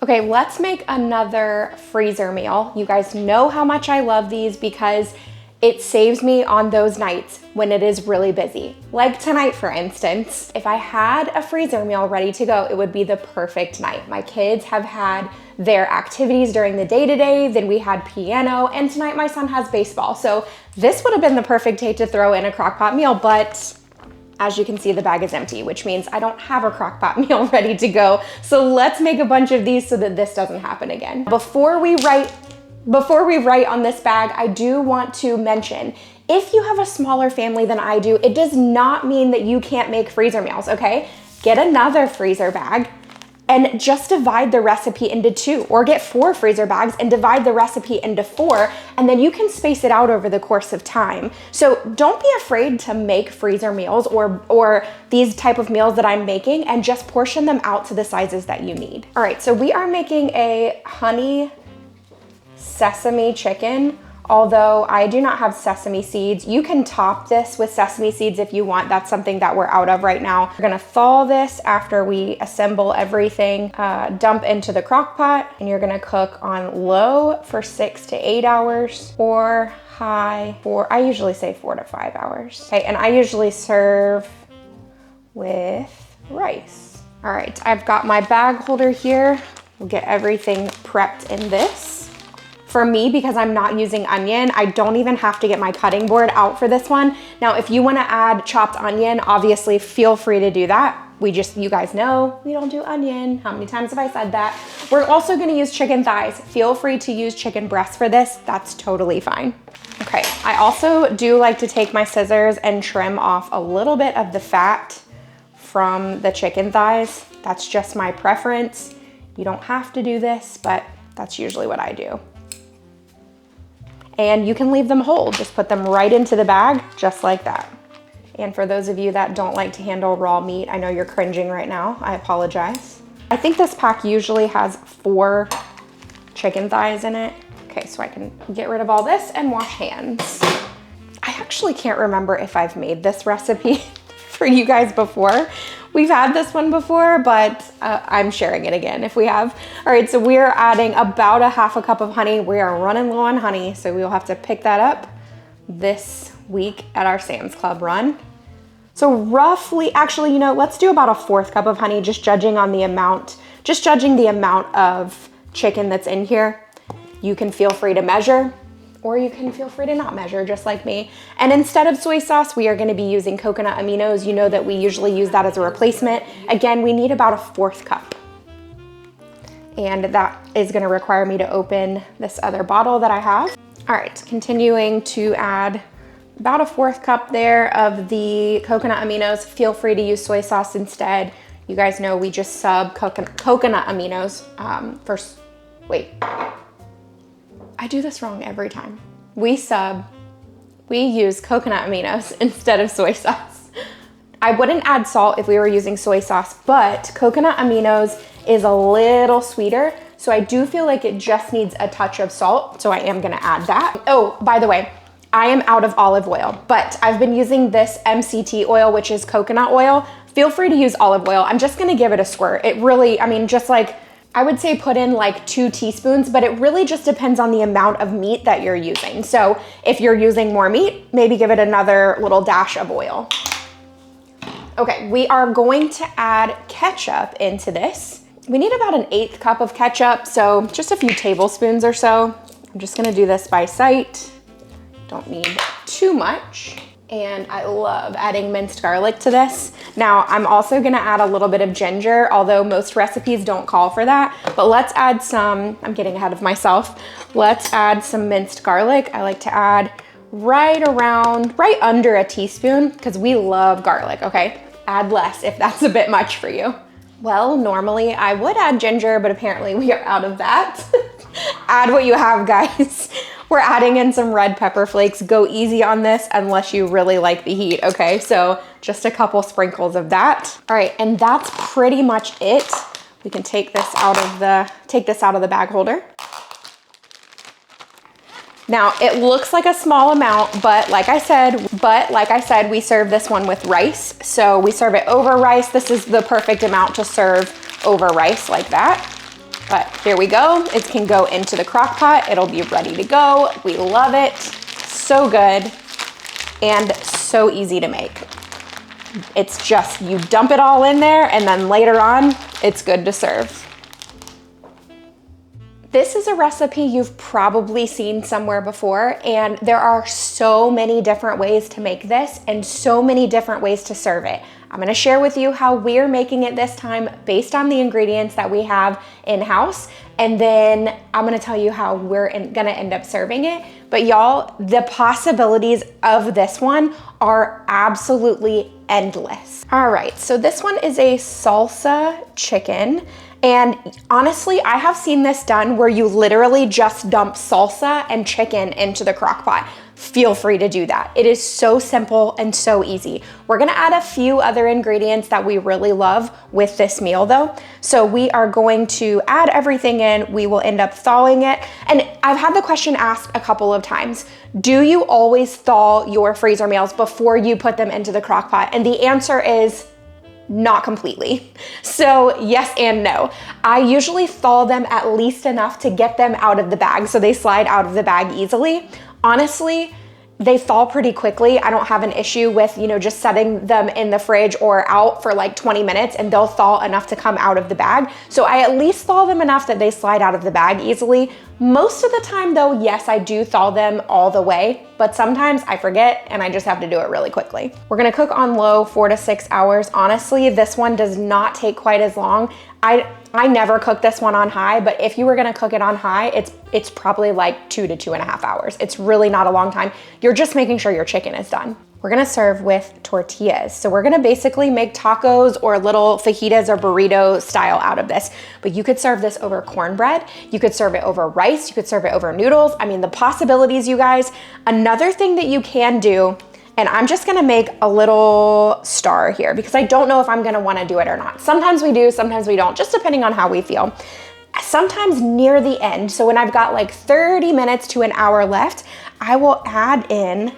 Okay, let's make another freezer meal. You guys know how much I love these because it saves me on those nights when it is really busy. Like tonight, for instance. If I had a freezer meal ready to go, it would be the perfect night. My kids have had their activities during the day today, then we had piano, and tonight my son has baseball. So this would have been the perfect day to throw in a crock pot meal, but as you can see, the bag is empty, which means I don't have a crock pot meal ready to go. So let's make a bunch of these so that this doesn't happen again. Before we write on this bag, I do want to mention, if you have a smaller family than I do, it does not mean that you can't make freezer meals, okay? Get another freezer bag and just divide the recipe into 2, or get 4 freezer bags and divide the recipe into 4, and then you can space it out over the course of time. So don't be afraid to make freezer meals or these type of meals that I'm making, and just portion them out to the sizes that you need. All right, so we are making a honey sesame chicken. Although I do not have sesame seeds, you can top this with sesame seeds if you want. That's something that we're out of right now. We're gonna thaw this after we assemble everything, dump into the crock pot, and you're gonna cook on low for 6 to 8 hours, or high for, I usually say 4 to 5 hours. Okay, and I usually serve with rice. All right, I've got my bag holder here. We'll get everything prepped in this. For me, because I'm not using onion, I don't even have to get my cutting board out for this one. Now, if you wanna add chopped onion, obviously feel free to do that. You guys know we don't do onion. How many times have I said that? We're also gonna use chicken thighs. Feel free to use chicken breasts for this. That's totally fine. Okay, I also do like to take my scissors and trim off a little bit of the fat from the chicken thighs. That's just my preference. You don't have to do this, but that's usually what I do. And you can leave them whole. Just put them right into the bag, just like that. And for those of you that don't like to handle raw meat, I know you're cringing right now, I apologize. I think this pack usually has 4 chicken thighs in it. Okay, so I can get rid of all this and wash hands. I actually can't remember if I've made this recipe for you guys before. We've had this one before, but I'm sharing it again if we have. All right, so we're adding about 1/2 cup of honey. We are running low on honey, so we'll have to pick that up this week at our Sam's Club run. So roughly, actually, let's do about 1/4 cup of honey, just judging the amount of chicken that's in here. You can feel free to measure, or you can feel free to not measure, just like me. And instead of soy sauce, we are gonna be using coconut aminos. You know that we usually use that as a replacement. Again, we need about 1/4 cup. And that is gonna require me to open this other bottle that I have. All right, continuing to add about 1/4 cup there of the coconut aminos. Feel free to use soy sauce instead. You guys know we just sub coconut aminos first. Wait. I do this wrong every time. We use coconut aminos instead of soy sauce. I wouldn't add salt if we were using soy sauce, but coconut aminos is a little sweeter, so I do feel like it just needs a touch of salt, so I am gonna add that. Oh, by the way, I am out of olive oil, but I've been using this MCT oil, which is coconut oil. Feel free to use olive oil. I'm just gonna give it a squirt. It really, just like, I would say put in like 2 teaspoons, but it really just depends on the amount of meat that you're using. So if you're using more meat, maybe give it another little dash of oil. Okay, we are going to add ketchup into this. We need about 1/8 cup of ketchup, so just a few tablespoons or so. I'm just gonna do this by sight. Don't need too much. And I love adding minced garlic to this. Now, I'm also gonna add a little bit of ginger, although most recipes don't call for that, but let's add some, I'm getting ahead of myself. Let's add some minced garlic. I like to add right under a teaspoon, because we love garlic, okay? Add less if that's a bit much for you. Well, normally I would add ginger, but apparently we are out of that. Add what you have, guys. We're adding in some red pepper flakes. Go easy on this unless you really like the heat, okay? So just a couple sprinkles of that. All right, and that's pretty much it. We can take this out of the bag holder. Now, it looks like a small amount, but like I said, we serve this one with rice. So we serve it over rice. This is the perfect amount to serve over rice like that. But here we go. It can go into the crock pot. It'll be ready to go. We love it. So good and so easy to make. It's just, you dump it all in there and then later on, it's good to serve. This is a recipe you've probably seen somewhere before, and there are so many different ways to make this and so many different ways to serve it. I'm gonna share with you how we're making it this time based on the ingredients that we have in-house, and then I'm gonna tell you how we're gonna end up serving it. But y'all, the possibilities of this one are absolutely endless. All right, so this one is a salsa chicken. And honestly, I have seen this done where you literally just dump salsa and chicken into the crock pot. Feel free to do that. It is so simple and so easy. We're gonna add a few other ingredients that we really love with this meal though. So we are going to add everything in. We will end up thawing it. And I've had the question asked a couple of times, do you always thaw your freezer meals before you put them into the crock pot? And the answer is not completely. So yes and no. I usually thaw them at least enough to get them out of the bag so they slide out of the bag easily. Honestly, they thaw pretty quickly. I don't have an issue with, just setting them in the fridge or out for like 20 minutes and they'll thaw enough to come out of the bag. So I at least thaw them enough that they slide out of the bag easily. Most of the time though, yes, I do thaw them all the way, but sometimes I forget and I just have to do it really quickly. We're gonna cook on low 4 to 6 hours. Honestly, this one does not take quite as long. I never cook this one on high, but if you were gonna cook it on high, it's probably like 2 to 2.5 hours. It's really not a long time. You're just making sure your chicken is done. We're gonna serve with tortillas. So we're gonna basically make tacos or little fajitas or burrito style out of this. But you could serve this over cornbread. You could serve it over rice. You could serve it over noodles. I mean, the possibilities, you guys. Another thing that you can do, and I'm just gonna make a little star here because I don't know if I'm gonna wanna do it or not. Sometimes we do, sometimes we don't, just depending on how we feel. Sometimes near the end, so when I've got like 30 minutes to an hour left, I will add in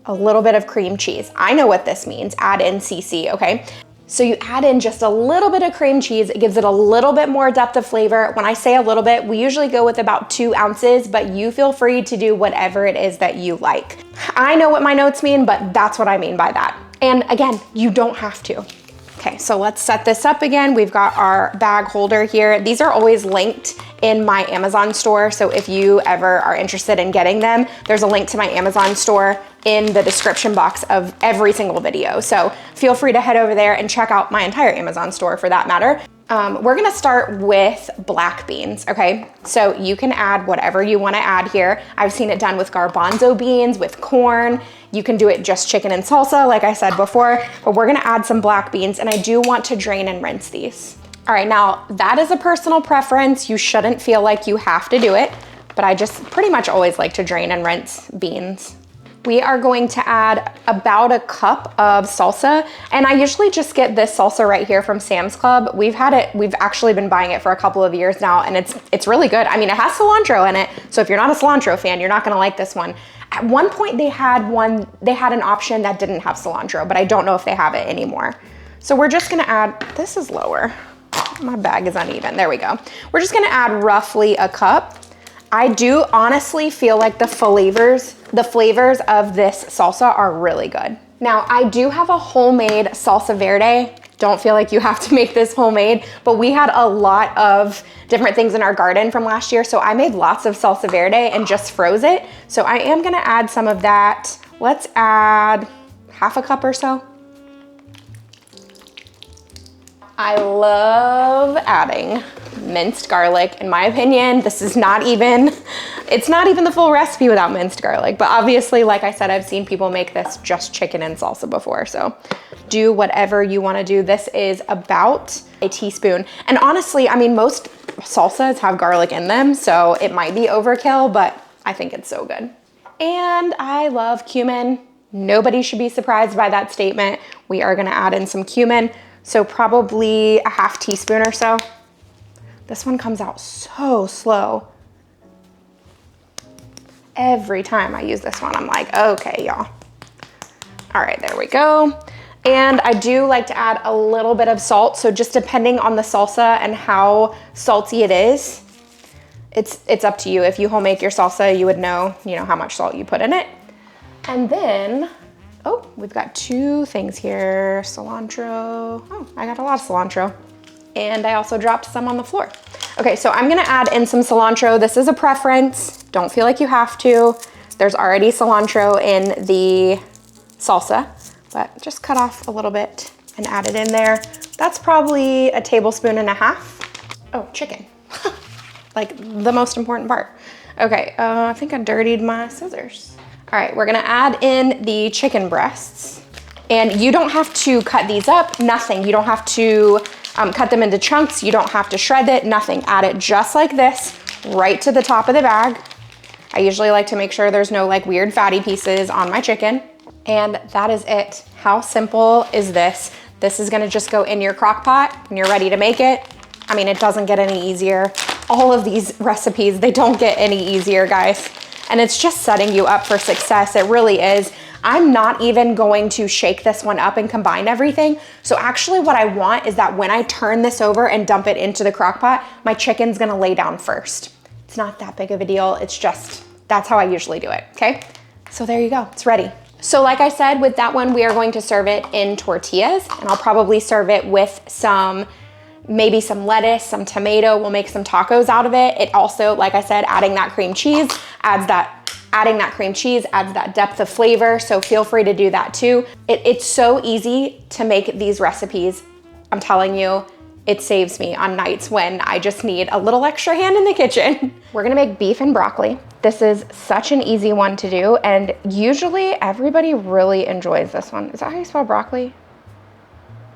a little bit of cream cheese. I know what this means, add in CC, okay? So you add in just a little bit of cream cheese. It gives it a little bit more depth of flavor. When I say a little bit, we usually go with about 2 ounces, but you feel free to do whatever it is that you like. I know what my notes mean, but that's what I mean by that. And again, you don't have to. Okay, so let's set this up again. We've got our bag holder here. These are always linked in my Amazon store. So if you ever are interested in getting them, there's a link to my Amazon store in the description box of every single video. So feel free to head over there and check out my entire Amazon store for that matter. We're gonna start with black beans, okay? So you can add whatever you wanna add here. I've seen it done with garbanzo beans, with corn. You can do it just chicken and salsa, like I said before, but we're gonna add some black beans and I do want to drain and rinse these. All right, now that is a personal preference. You shouldn't feel like you have to do it, but I just pretty much always like to drain and rinse beans. We are going to add about a cup of salsa, and I usually just get this salsa right here from Sam's Club. We've actually been buying it for a couple of years now, and it's really good. I mean, it has cilantro in it, so if you're not a cilantro fan, you're not gonna like this one. At one point they had an option that didn't have cilantro, but I don't know if they have it anymore. So we're just gonna add, this is lower. My bag is uneven, there we go. We're just gonna add roughly a cup. I do honestly feel like the flavors of this salsa are really good. Now, I do have a homemade salsa verde. Don't feel like you have to make this homemade, but we had a lot of different things in our garden from last year, so I made lots of salsa verde and just froze it. So I am gonna add some of that. Let's add half a cup or so. I love adding minced garlic. In my opinion, this is not even, it's not even the full recipe without minced garlic, but obviously, like I said, I've seen people make this just chicken and salsa before, so do whatever you wanna do. This is about a teaspoon. And honestly, I mean, most salsas have garlic in them, so it might be overkill, but I think it's so good. And I love cumin. Nobody should be surprised by that statement. We are gonna add in some cumin. So probably a half teaspoon or so. This one comes out so slow. Every time I use this one, I'm like, okay, y'all. All right, there we go. And I do like to add a little bit of salt. So just depending on the salsa and how salty it is, it's up to you. If you home make your salsa, you would know, how much salt you put in it. And then, oh, we've got 2 things here. Cilantro. Oh, I got a lot of cilantro. And I also dropped some on the floor. Okay, so I'm gonna add in some cilantro. This is a preference. Don't feel like you have to. There's already cilantro in the salsa, but just cut off a little bit and add it in there. That's probably a 1.5 tablespoons. Oh, chicken. Like the most important part. Okay, I think I dirtied my scissors. All right, we're gonna add in the chicken breasts. And you don't have to cut these up, nothing. You don't have to cut them into chunks. You don't have to shred it, nothing. Add it just like this, right to the top of the bag. I usually like to make sure there's no like weird fatty pieces on my chicken. And that is it. How simple is this? This is gonna just go in your crock pot when you're ready to make it. I mean, it doesn't get any easier. All of these recipes, they don't get any easier, guys. And it's just setting you up for success. It really is. I'm not even going to shake this one up and combine everything. So actually what I want is that when I turn this over and dump it into the crock pot, my chicken's gonna lay down first. It's not that big of a deal. It's just, that's how I usually do it, okay? So there you go, it's ready. So like I said, with that one, we are going to serve it in tortillas, and I'll probably serve it with maybe some lettuce, some tomato. We'll make some tacos out of it. It also, like I said, adding that cream cheese adds that depth of flavor. So feel free to do that too. It's so easy to make these recipes. I'm telling you, it saves me on nights when I just need a little extra hand in the kitchen. We're gonna make beef and broccoli. This is such an easy one to do, and usually everybody really enjoys this one. Is that how you spell broccoli?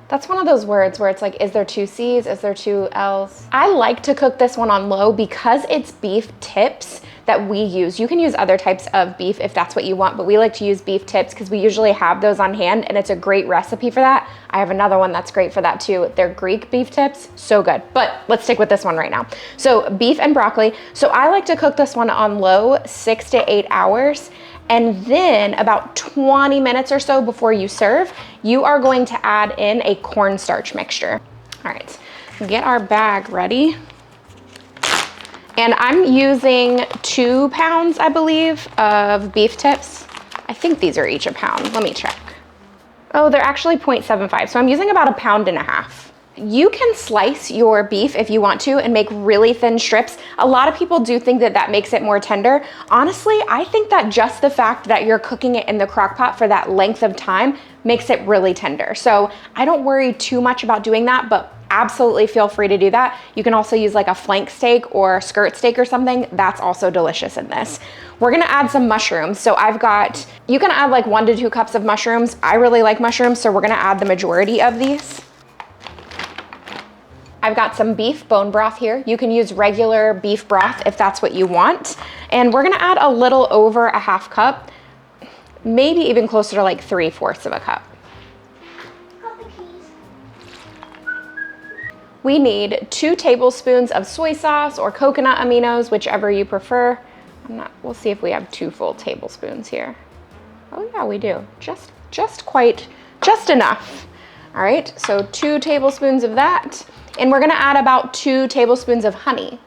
That's one of those words where it's like, is there 2 C's? Is there 2 L's? I like to cook this one on low because it's beef tips that we use. You can use other types of beef if that's what you want, but we like to use beef tips because we usually have those on hand, and it's a great recipe for that. I have another one that's great for that too. They're Greek beef tips, so good. But let's stick with this one right now. So beef and broccoli. So I like to cook this one on low, 6 to 8 hours. And then about 20 minutes or so before you serve, you are going to add in a cornstarch mixture. All right, get our bag ready. And I'm using 2 pounds, I believe, of beef tips. I think these are each a pound. Let me check. Oh, they're actually 0.75. So I'm using about 1.5 pounds. You can slice your beef if you want to and make really thin strips. A lot of people do think that that makes it more tender. Honestly, I think that just the fact that you're cooking it in the crock pot for that length of time makes it really tender. So I don't worry too much about doing that, but absolutely feel free to do that. You can also use like a flank steak or skirt steak or something. That's also delicious in this. We're gonna add some mushrooms. So you can add like 1 to 2 cups of mushrooms. I really like mushrooms, so we're gonna add the majority of these. I've got some beef bone broth here. You can use regular beef broth if that's what you want. And we're gonna add a little over 1/2 cup, maybe even closer to like 3/4 of a cup. We need 2 tablespoons of soy sauce or coconut aminos, whichever you prefer. We'll see if we have 2 full tablespoons here. Oh yeah, we do. Just enough. All right, so 2 tablespoons of that. And we're gonna add about 2 tablespoons of honey.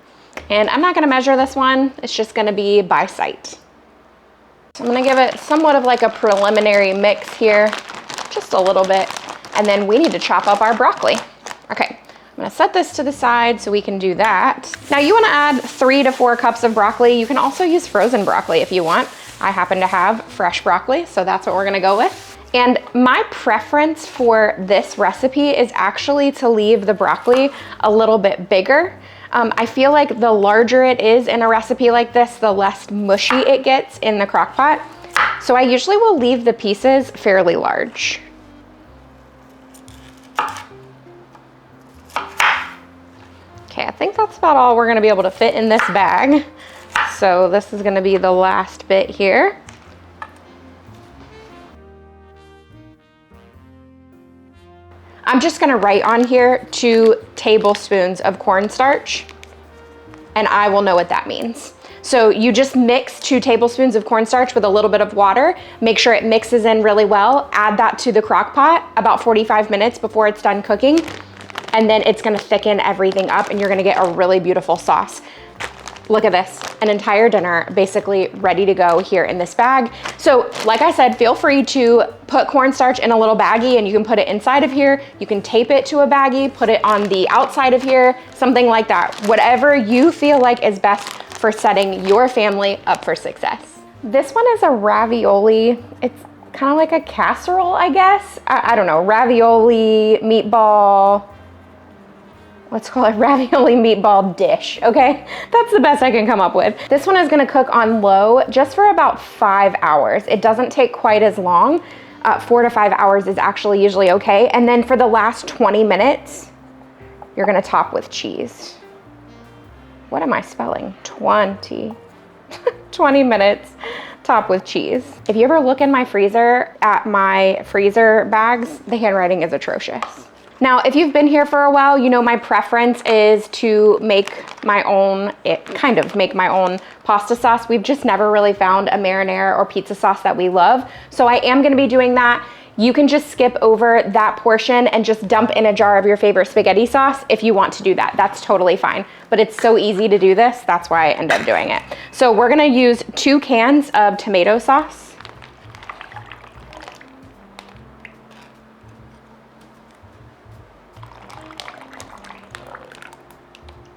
And I'm not gonna measure this one, it's just gonna be by sight. So I'm gonna give it somewhat of like a preliminary mix here, just a little bit. And then we need to chop up our broccoli. Okay, I'm gonna set this to the side so we can do that. Now you wanna add 3 to 4 cups of broccoli. You can also use frozen broccoli if you want. I happen to have fresh broccoli, so that's what we're gonna go with. And my preference for this recipe is actually to leave the broccoli a little bit bigger. I feel like the larger it is in a recipe like this, the less mushy it gets in the crock pot. So I usually will leave the pieces fairly large. Okay, I think that's about all we're gonna be able to fit in this bag. So this is gonna be the last bit here. I'm just gonna write on here 2 tablespoons of cornstarch. and I will know what that means. So you just mix 2 tablespoons of cornstarch with a little bit of water, make sure it mixes in really well, add that to the crock pot about 45 minutes before it's done cooking, and then it's gonna thicken everything up and you're gonna get a really beautiful sauce. Look at this, an entire dinner basically ready to go here in this bag. So like I said, feel free to put cornstarch in a little baggie and you can put it inside of here. You can tape it to a baggie, put it on the outside of here, something like that. Whatever you feel like is best for setting your family up for success. This one is a ravioli. It's kind of like a casserole, I guess. I don't know, ravioli, meatball, let's call it ravioli meatball dish, okay? That's the best I can come up with. This one is gonna cook on low just for about 5 hours. It doesn't take quite as long. 4 to 5 hours is actually usually okay. And then for the last 20 minutes, you're gonna top with cheese. What am I spelling? 20 minutes, top with cheese. If you ever look in my freezer at my freezer bags, the handwriting is atrocious. Now, if you've been here for a while, you know my preference is to make my own pasta sauce. We've just never really found a marinara or pizza sauce that we love. So I am gonna be doing that. You can just skip over that portion and just dump in a jar of your favorite spaghetti sauce if you want to do that. That's totally fine. But it's so easy to do this, that's why I end up doing it. So we're gonna use 2 cans of tomato sauce.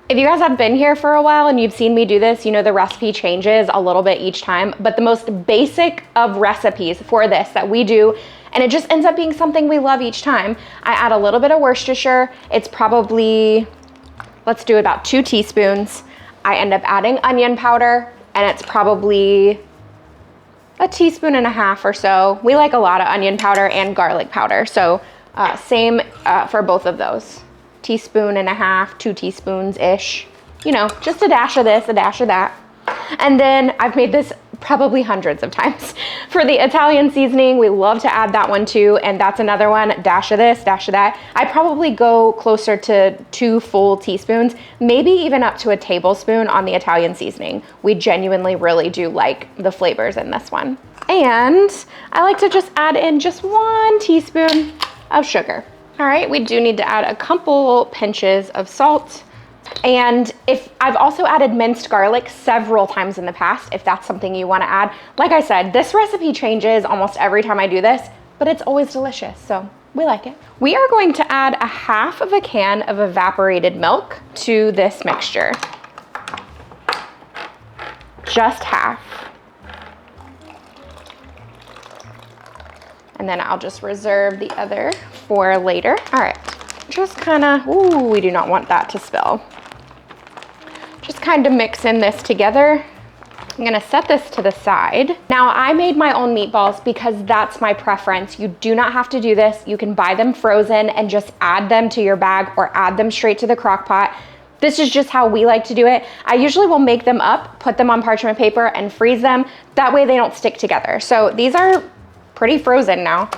If you guys have been here for a while and you've seen me do this, you know the recipe changes a little bit each time, but the most basic of recipes for this that we do, and it just ends up being something we love each time, I add a little bit of Worcestershire. It's probably, let's do about 2 teaspoons. I end up adding onion powder, and it's probably a teaspoon and a half or so. We like a lot of onion powder and garlic powder, so same for both of those. Teaspoon and a half, 2 teaspoons-ish. You know, just a dash of this, a dash of that. And then I've made this probably hundreds of times. For the Italian seasoning, we love to add that one too, and that's another one, dash of this, dash of that. I probably go closer to 2 full teaspoons, maybe even up to a tablespoon on the Italian seasoning. We genuinely really do like the flavors in this one. And I like to just add in just 1 teaspoon of sugar. All right, we do need to add a couple pinches of salt. And I've also added minced garlic several times in the past, if that's something you wanna add. Like I said, this recipe changes almost every time I do this, but it's always delicious, so we like it. We are going to add a half of a can of evaporated milk to this mixture. Just half. And then I'll just reserve the other for later. All right, just kinda, ooh, we do not want that to spill. Just kind of mix in this together. I'm gonna set this to the side. Now I made my own meatballs because that's my preference. You do not have to do this. You can buy them frozen and just add them to your bag or add them straight to the crock pot. This is just how we like to do it. I usually will make them up, put them on parchment paper and freeze them. That way they don't stick together. So these are pretty frozen now,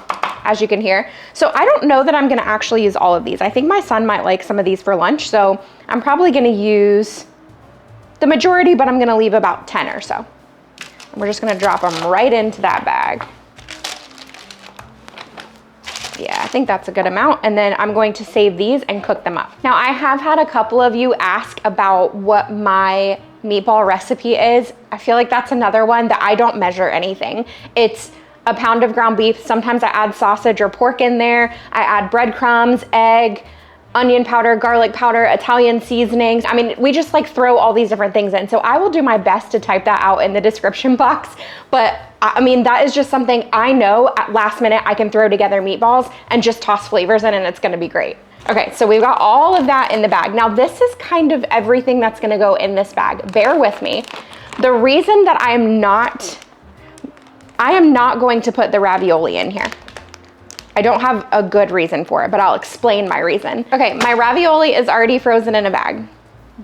as you can hear. So I don't know that I'm gonna actually use all of these. I think my son might like some of these for lunch, so I'm probably gonna use the majority, but I'm gonna leave about 10 or so. And we're just gonna drop them right into that bag. Yeah, I think that's a good amount. And then I'm going to save these and cook them up. Now I have had a couple of you ask about what my meatball recipe is. I feel like that's another one that I don't measure anything. It's a pound of ground beef. Sometimes I add sausage or pork in there. I add breadcrumbs, egg, onion powder, garlic powder, Italian seasonings. I mean, we just like throw all these different things in. So I will do my best to type that out in the description box. But I mean, that is just something I know at last minute I can throw together meatballs and just toss flavors in and it's gonna be great. Okay, so we've got all of that in the bag. Now this is kind of everything that's gonna go in this bag. Bear with me. The reason that I am not going to put the ravioli in here. I don't have a good reason for it, but I'll explain my reason. Okay, my ravioli is already frozen in a bag.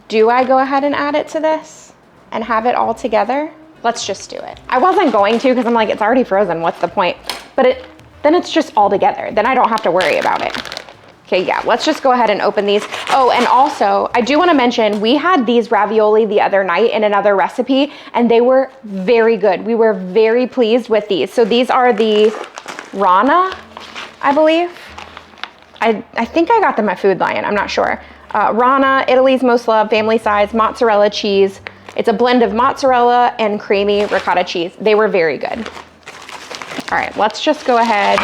Do I go ahead and add it to this and have it all together? Let's just do it. I wasn't going to because I'm like, it's already frozen, what's the point? But then it's just all together. Then I don't have to worry about it. Okay, yeah, let's just go ahead and open these. Oh, and also, I do wanna mention, we had these ravioli the other night in another recipe, and they were very good. We were very pleased with these. So these are the Rana, I believe. I think I got them at Food Lion, I'm not sure. Rana, Italy's most loved, family size, mozzarella cheese. It's a blend of mozzarella and creamy ricotta cheese. They were very good. All right, let's just go ahead.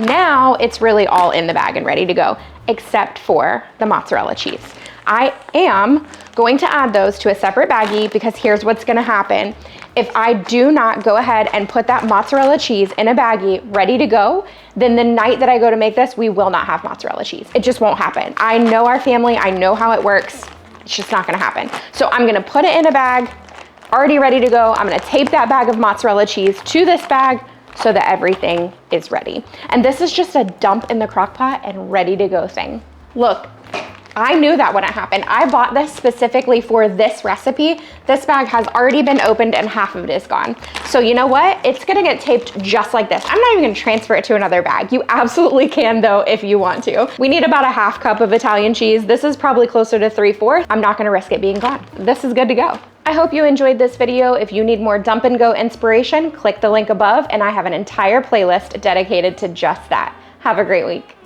Now it's really all in the bag and ready to go, except for the mozzarella cheese. I am going to add those to a separate baggie because here's what's gonna happen. If I do not go ahead and put that mozzarella cheese in a baggie ready to go, then the night that I go to make this, we will not have mozzarella cheese. It just won't happen. I know our family, I know how it works. It's just not gonna happen. So I'm gonna put it in a bag, already ready to go. I'm gonna tape that bag of mozzarella cheese to this bag so that everything is ready. And this is just a dump in the crock pot and ready to go thing. Look, I knew that wouldn't happen. I bought this specifically for this recipe. This bag has already been opened and half of it is gone. So you know what? It's gonna get taped just like this. I'm not even gonna transfer it to another bag. You absolutely can though if you want to. We need about a half cup of Italian cheese. This is probably closer to 3/4. I'm not gonna risk it being gone. This is good to go. I hope you enjoyed this video. If you need more dump and go inspiration, click the link above and I have an entire playlist dedicated to just that. Have a great week.